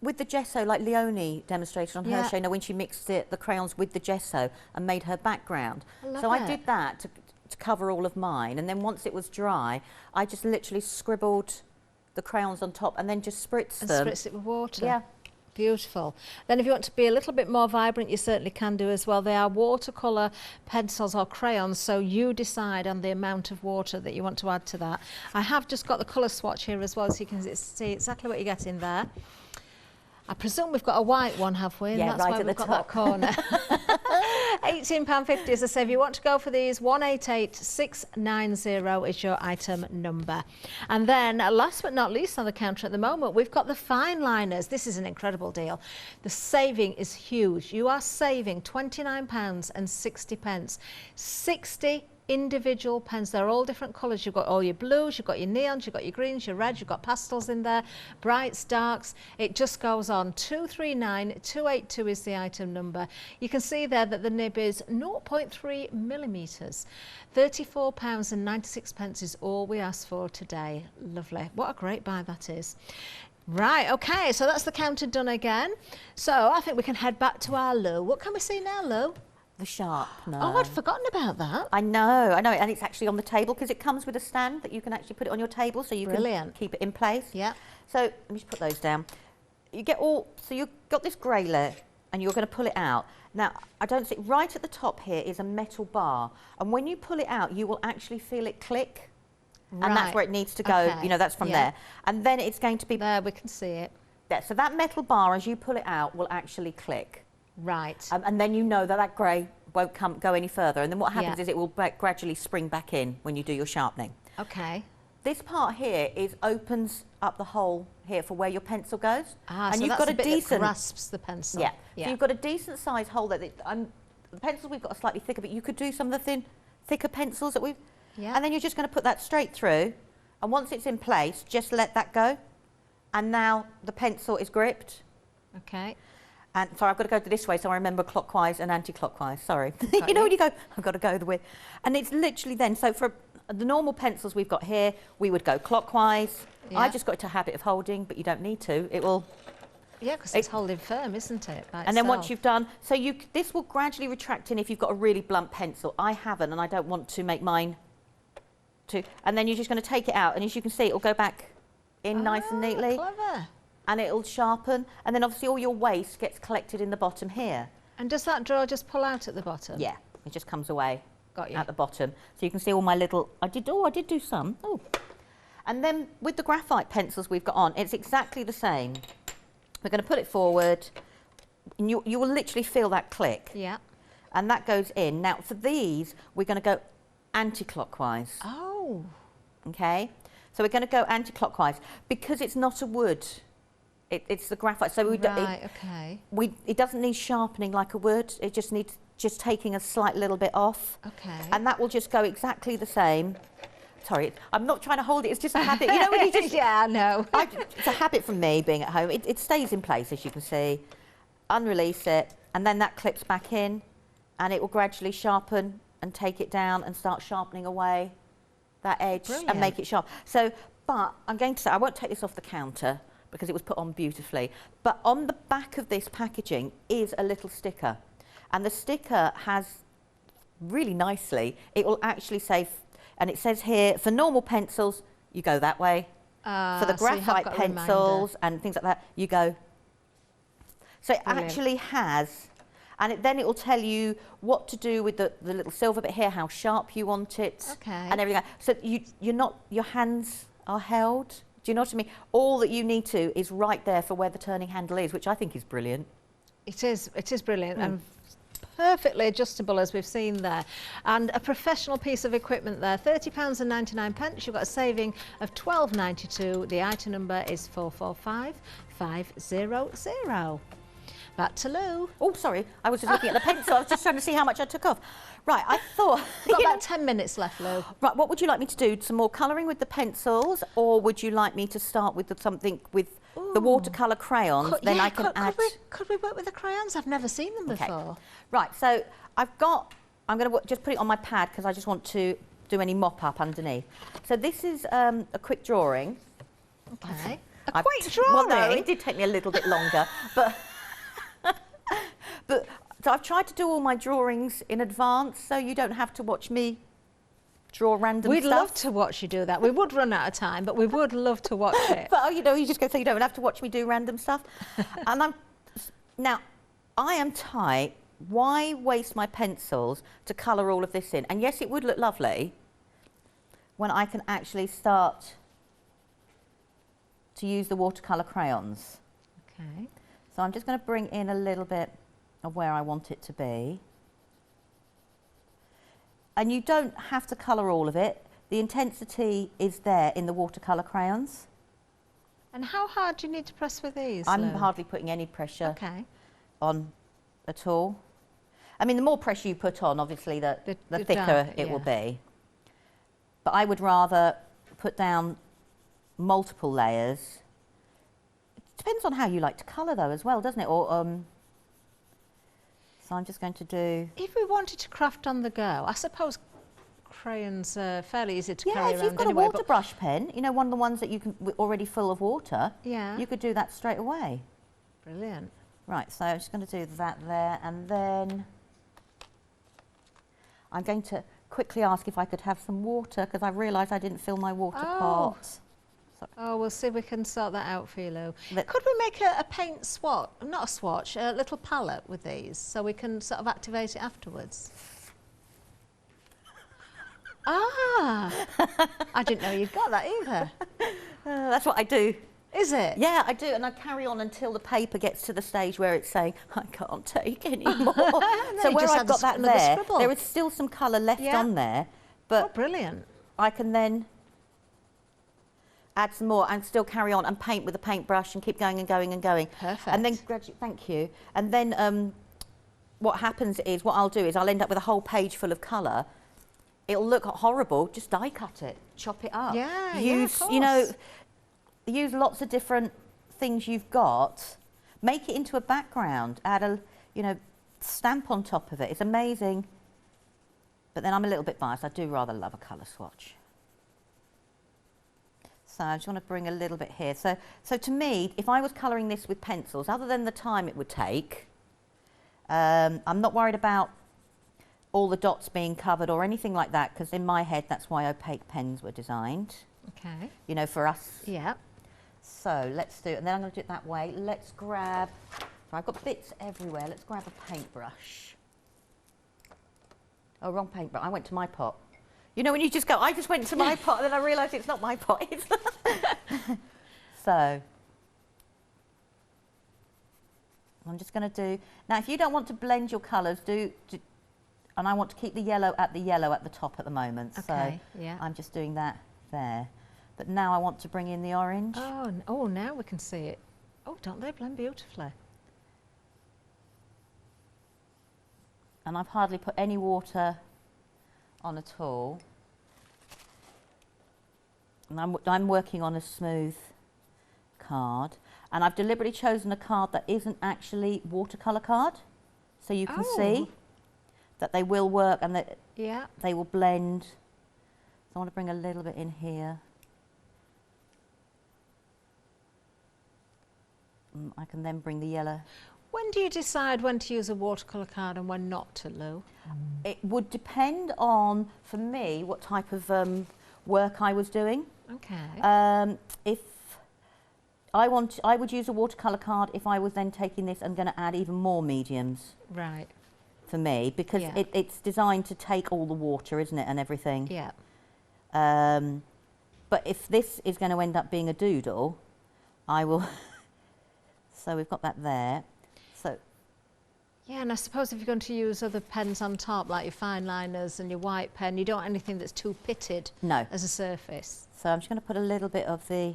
with the gesso, like Leonie demonstrated on her show, you know, when she mixed the crayons with the gesso and made her background. I did that to cover all of mine, and then once it was dry, I just literally scribbled the crayons on top and then just spritzed them. And spritz it with water. Yeah. Beautiful. Then if you want to be a little bit more vibrant, you certainly can do as well. They are watercolour pencils or crayons, so you decide on the amount of water that you want to add to that. I have just got the colour swatch here as well, so you can see exactly what you get in there. I presume we've got a white one, have we? And yeah, that's right why at we've the got top. that corner. £18.50, as I say. If you want to go for these, 188690 is your item number. And then, last but not least on the counter at the moment, we've got the fine liners. This is an incredible deal. The saving is huge. You are saving £29.60. 60 individual pens. They're all different colours. You've got all your blues, you've got your neons, you've got your greens, your reds, you've got pastels in there, brights, darks. It just goes on. 239282 is the item number. You can see there that the nib is 0.3 millimetres. £34.96 is all we asked for today. Lovely. What a great buy that is. Right, okay, so that's the counter done again. So I think we can head back to our Lou. What can we see now, Lou? The sharpener. Oh, I'd forgotten about that. I know, and it's actually on the table because it comes with a stand that you can actually put it on your table so you can keep it in place. Yeah. So let me just put those down. So you've got this grey layer and you're going to pull it out. Now, I don't see, right at the top here is a metal bar, and when you pull it out, you will actually feel it click. Right. And that's where it needs to go, you know, that's from there. And then it's going to be... There, we can see it. There. So that metal bar, as you pull it out, will actually click. Right. And then you know that grey won't go any further. And then what happens is it will gradually spring back in when you do your sharpening. Okay. This part here opens up the hole here for where your pencil goes. Ah, and so you've that's got the a bit decent that grasps the pencil. Yeah. So you've got a decent size hole that the pencils we've got are slightly thicker, but you could do some of the thicker pencils that we've. Yeah. And then you're just going to put that straight through, and once it's in place, just let that go, and now the pencil is gripped. Okay. And sorry, I've got to go this way, so I remember clockwise and anti-clockwise. Sorry. You know when you go, I've got to go the way, and it's literally then. So for the normal pencils we've got here, we would go clockwise. Yeah. I just got into a habit of holding, but you don't need to. It will. Yeah, because it's holding firm, isn't it? And then once you've done, so this will gradually retract in if you've got a really blunt pencil. I haven't, and I don't want to make mine too. And then you're just going to take it out, and as you can see, it'll go back in nice and neatly. Clever. And it'll sharpen, and then obviously all your waste gets collected in the bottom here. And does that drawer just pull out at the bottom? Yeah, it just comes away. Got you. At the bottom. So you can see all my little, I did do some. Oh. And then with the graphite pencils we've got on, it's exactly the same. We're going to put it forward, and you will literally feel that click. Yeah. And that goes in. Now for these, we're going to go anti-clockwise. Oh. Okay. So we're going to go anti-clockwise because it's not a wood. It's the graphite. So we it doesn't need sharpening like a wood. It just needs taking a slight little bit off. Okay. And that will just go exactly the same. Sorry, I'm not trying to hold it, it's just a habit. You know when you just... Yeah, I know. It's a habit from me being at home. It stays in place, as you can see. Unrelease it, and then that clips back in, and it will gradually sharpen and take it down and start sharpening away that edge. Brilliant. And make it sharp. So, but I'm going to say, I won't take this off the counter because it was put on beautifully, but on the back of this packaging is a little sticker. And the sticker has, really nicely, it will actually say, and it says here, for normal pencils, you go that way. For the graphite pencils and things like that, you go. So it actually has, and then it will tell you what to do with the little silver bit here, how sharp you want it, and everything. So your hands are held. Do you know what I mean? All that you need to is right there for where the turning handle is, which I think is brilliant. It is brilliant. And perfectly adjustable, as we've seen there, and a professional piece of equipment there. £30.99. You've got a saving of £12.92. The item number is 445500. Back to Lou. Oh, sorry, I was just looking at the pencil. I was just trying to see how much I took off. Right, I thought... We've got about 10 minutes left, Lou. Right, what would you like me to do? Some more colouring with the pencils, or would you like me to start with something with the watercolour crayons? Then I can add... Could we work with the crayons? I've never seen them before. Right, so I'm going to just put it on my pad because I just want to do any mop-up underneath. So this is a quick drawing. Okay. A quick drawing? Well, no, it did take me a little bit longer, but... So I've tried to do all my drawings in advance, so you don't have to watch me draw random stuff. We'd love to watch you do that. We would run out of time, but we would love to watch it. But you know, you just go, so you don't have to watch me do random stuff. And now I am tight. Why waste my pencils to colour all of this in? And yes, it would look lovely when I can actually start to use the watercolour crayons. Okay. So I'm just going to bring in a little bit of where I want it to be. And you don't have to colour all of it. The intensity is there in the watercolour crayons. And how hard do you need to press with these, I'm Lou? hardly putting any pressure on at all. I mean, the more pressure you put on, obviously, the thicker it will be. But I would rather put down multiple layers. Depends on how you like to colour, though, as well, doesn't it? Or so I'm just going to do... If we wanted to craft on the go, I suppose crayons are fairly easy to carry around. Yeah, if you've got a water brush pen, you know, one of the ones that you can already full of water, you could do that straight away. Brilliant. Right, so I'm just going to do that there, and then I'm going to quickly ask if I could have some water, because I realised I didn't fill my water pot. Oh, we'll see if we can sort that out for you, Lou. Could we make a paint swatch, not a swatch, a little palette with these, so we can sort of activate it afterwards? I didn't know you'd got that either. That's what I do. Is it? Yeah, I do, and I carry on until the paper gets to the stage where it's saying, I can't take anymore. So where I've got that there is still some colour left on there, but brilliant. I can then add some more and still carry on and paint with a paintbrush and keep going and going and going. Perfect. And then thank you. And then what happens is, what I'll do is I'll end up with a whole page full of colour. It'll look horrible, just die cut it, chop it up. Yeah, use, you know, use lots of different things you've got, make it into a background, add a, you know, stamp on top of it. It's amazing. But then I'm a little bit biased. I do rather love a colour swatch. So I just want to bring a little bit here. So to me, if I was colouring this with pencils, other than the time it would take, I'm not worried about all the dots being covered or anything like that, because in my head, that's why opaque pens were designed. Okay. You know, for us. Yeah. So let's do it, and then I'm going to do it that way. Let's grab, I've got bits everywhere. Let's grab a paintbrush. Oh, wrong paintbrush. I went to my pot. You know when you just go, I just went to my pot, and then I realised it's not my pot. So I'm just going to do, now if you don't want to blend your colours, and I want to keep the yellow at the top at the moment. Okay, so yeah. I'm just doing that there. But now I want to bring in the orange. Oh, now we can see it. Oh, don't they blend beautifully? And I've hardly put any water on at all. And I'm working on a smooth card. And I've deliberately chosen a card that isn't actually watercolour card. So you can see that they will work and that they will blend. So I want to bring a little bit in here. I can then bring the yellow. When do you decide when to use a watercolour card and when not to, Lou? It would depend on, for me, what type of work I was doing. Okay. If I would use a watercolour card if I was then taking this and going to add even more mediums. Right. For me, because it's designed to take all the water, isn't it, and everything. Yeah. But if this is going to end up being a doodle, I will. So we've got that there. So. Yeah, and I suppose if you're going to use other pens on top, like your fineliners and your white pen, you don't want anything that's too pitted as a surface. So I'm just going to put a little bit of the.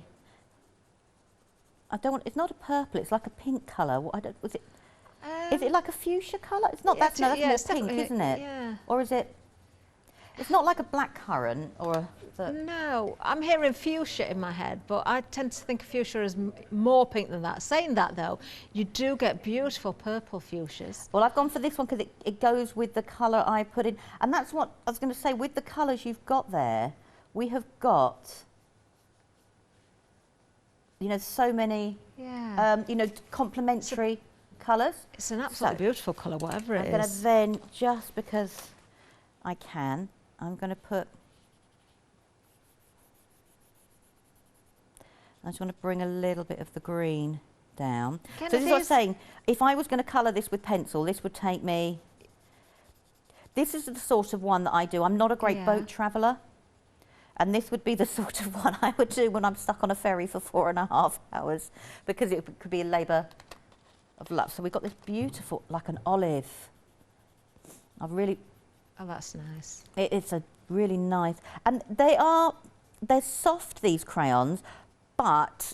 I don't want. It's not a purple. It's like a pink colour. What I don't. Was it? Is it like a fuchsia colour? It's not. That's more pink, isn't it? Yeah. Or is it? It's not like a blackcurrant or a. No, I'm hearing fuchsia in my head, but I tend to think fuchsia is more pink than that. Saying that though, you do get beautiful purple fuchsias. Well, I've gone for this one because it goes with the colour I put in, and that's what I was going to say. With the colours you've got there, we have got. You know, so many. Yeah. You know, complementary colours. It's an absolutely beautiful colour, whatever it is. I'm going to then, just because I can, I'm going to put. I just want to bring a little bit of the green down. So this is what I'm saying. If I was going to colour this with pencil, this would take me. This is the sort of one that I do. I'm not a great boat traveller. And this would be the sort of one I would do when I'm stuck on a ferry for 4.5 hours, because it could be a labour of love. So we've got this beautiful, like an olive. I've really. Oh, that's nice. It's a really nice, and they're soft, these crayons, but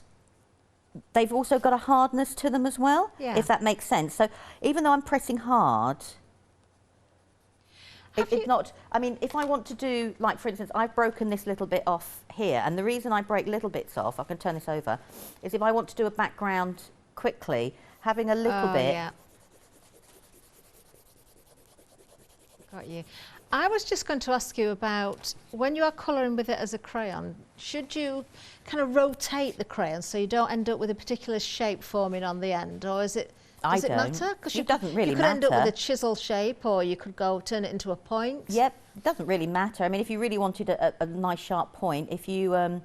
they've also got a hardness to them as well, if that makes sense. So even though I'm pressing hard, it's not, I mean, if I want to do, like for instance, I've broken this little bit off here, and the reason I break little bits off, I can turn this over, is if I want to do a background quickly, having a little bit. Yeah. Got you. I was just going to ask you about, when you are colouring with it as a crayon, should you kind of rotate the crayon so you don't end up with a particular shape forming on the end, or is it, does it matter? Because it doesn't really matter. You could end up with a chisel shape, or you could turn it into a point. Yep, it doesn't really matter. I mean, if you really wanted a nice sharp point, if you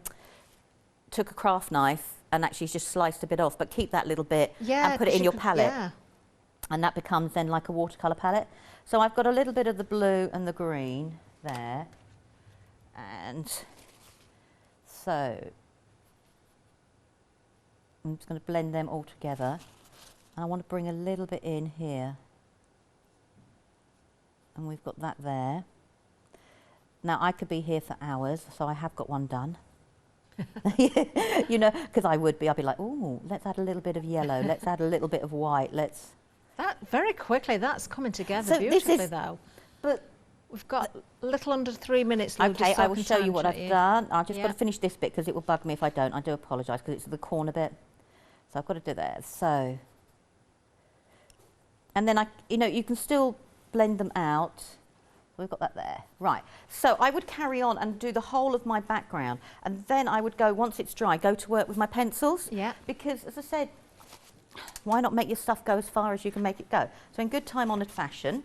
took a craft knife and actually just sliced a bit off, but keep that little bit and put it in your palette, and that becomes then like a watercolour palette. So I've got a little bit of the blue and the green there, and so I'm just going to blend them all together. And I want to bring a little bit in here. And we've got that there. Now, I could be here for hours, so I have got one done. You know, because I'd be like, oh, let's add a little bit of yellow, let's add a little bit of white, let's... That, very quickly, that's coming together beautifully, though. But we've got a little under 3 minutes, Lou. Okay, I will show you what I've done. I've just got to Yeah. finish this bit because it will bug me if I don't. I do apologise because it's the corner bit. So I've got to do that. So, and then you can still blend them out. We've got that there. Right. So I would carry on and do the whole of my background. And then I would go, once it's dry, go to work with my pencils. Yeah. Because, as I said, why not make your stuff go as far as you can make it go? So in good time-honoured fashion,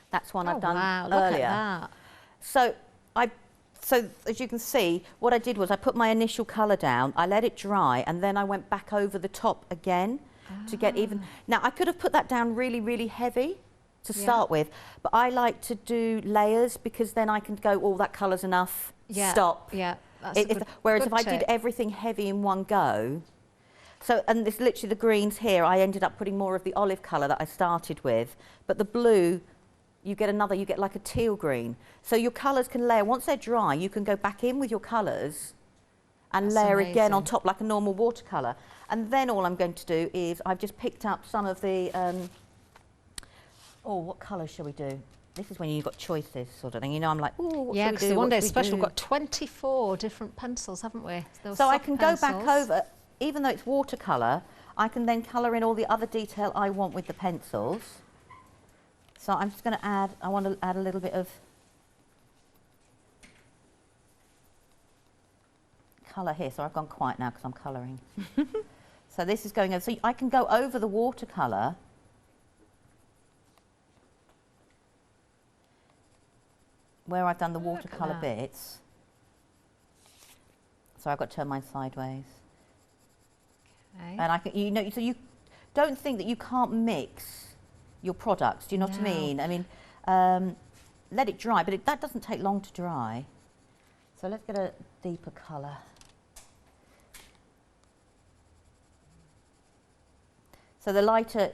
that's one I've done earlier. Look at that. So as you can see, what I did was I put my initial colour down, I let it dry, and then I went back over the top again to get even. Now, I could have put that down really, really heavy to start with, but I like to do layers because then I can go, oh, that colour's enough, stop. Yeah, that's a good, whereas good if I did everything heavy in one go, and this literally the greens here, I ended up putting more of the olive colour that I started with, but the blue, you get like a teal green. So your colours can layer. Once they're dry, you can go back in with your colours and layer again on top like a normal watercolour. And then all I'm going to do is I've just picked up some of the, what colours shall we do? This is when you've got choices sort of thing. You know, I'm like, oh, what yeah, shall we because do? the One Day What shall we Special, do? we've got 24 different pencils, haven't we? Those So I soft can go back pencils. over, even though it's watercolour, I can then colour in all the other detail I want with the pencils. So I'm just going to add, I want to add a little bit of colour here. So I've gone quiet now because I'm colouring. So this is going over, so I can go over the watercolour where I've done the watercolour bits. So I've got to turn mine sideways. Okay. And I can, so you don't think that you can't mix your products, do you know what I mean? I mean, let it dry, but that doesn't take long to dry. So let's get a deeper colour. So the lighter,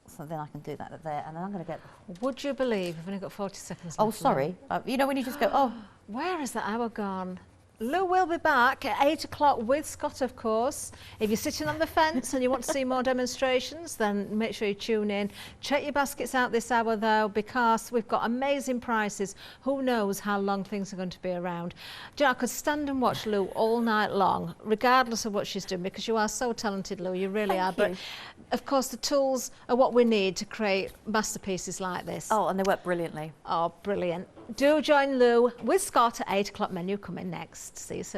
so then I can do that there, and then I'm going to get... Would you believe we've only got 40 seconds Oh, left, sorry. You know when you just go, oh... Where has the hour gone? Lou will be back at 8 o'clock with Scott, of course. If you're sitting on the fence and you want to see more demonstrations, then make sure you tune in. Check your baskets out this hour, though, because we've got amazing prices. Who knows how long things are going to be around. Do you know, I could stand and watch Lou all night long, regardless of what she's doing, because you are so talented, Lou. You really are. Thank you. But, of course, the tools are what we need to create masterpieces like this. Oh, and they work brilliantly. Oh, brilliant. Do join Lou with Scott at 8 o'clock. Menu coming next. See you soon.